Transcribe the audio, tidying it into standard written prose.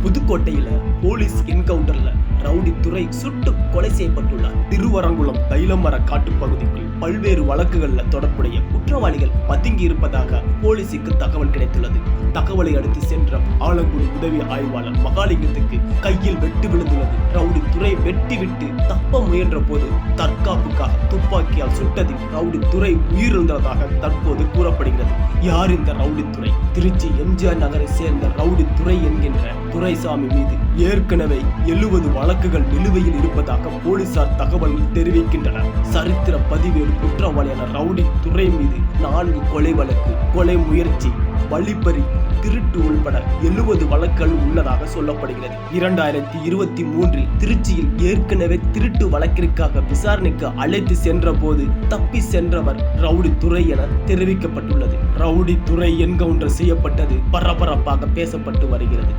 புதுக்கோட்டையில police என்கவுண்டர்ல rowdy துரை சுட்டு கொலை செய்யப்பட்டுள்ளார். திருவரங்குளம் தைலமர காட்டு பகுதிக்குள் பல்வேறு வழக்குகள்ல தொடர்புடைய குற்றவாளிகள் பதுங்கி இருப்பதாக போலீசுக்கு தகவல் கிடைத்துள்ளது. தகவலை அடுத்து சென்ற ஆலங்குடி உதவி ஆய்வாளர் மகாலிங்கத்துக்கு கையில் வெட்டு விழுந்துள்ளது. ரவுடி துரை வெட்டி விட்டு தப்ப முயன்ற போது தற்காப்புக்காக துப்பாக்கியால் சுட்டதில் ரவுடி துரை உயிரிழந்ததாக தற்போது கூறப்படுகிறது. யார் இந்த ரவுடி துரை? திருச்சி எம்ஜிஆர் நகரை சேர்ந்த ரவுடி துரை என்கின்ற துரைசாமி மீது ஏற்கனவே 70 வழக்குகள் நிலுவையில் இருப்பதாக போலீசார் தகவல்கள் தெரிவிக்கின்றனர். சரித்திர பதிவேடு குற்றவாளியான ரவுடி துரை மீது 4 கொலை வழக்கு, கொலை முயற்சி, வழிப்பறி, திருட்டு உள்பட 70 வழக்குகள் உள்ளதாக சொல்லப்படுகிறது. 2023 திருச்சியில் ஏற்கனவே திருட்டு வழக்கிற்காக விசாரணைக்கு அழைத்து சென்ற போது தப்பி சென்றவர் ரவுடி துரை என தெரிவிக்கப்பட்டுள்ளது. ரவுடி துரை என்கவுண்டர் செய்யப்பட்டது பரபரப்பாக பேசப்பட்டு வருகிறது.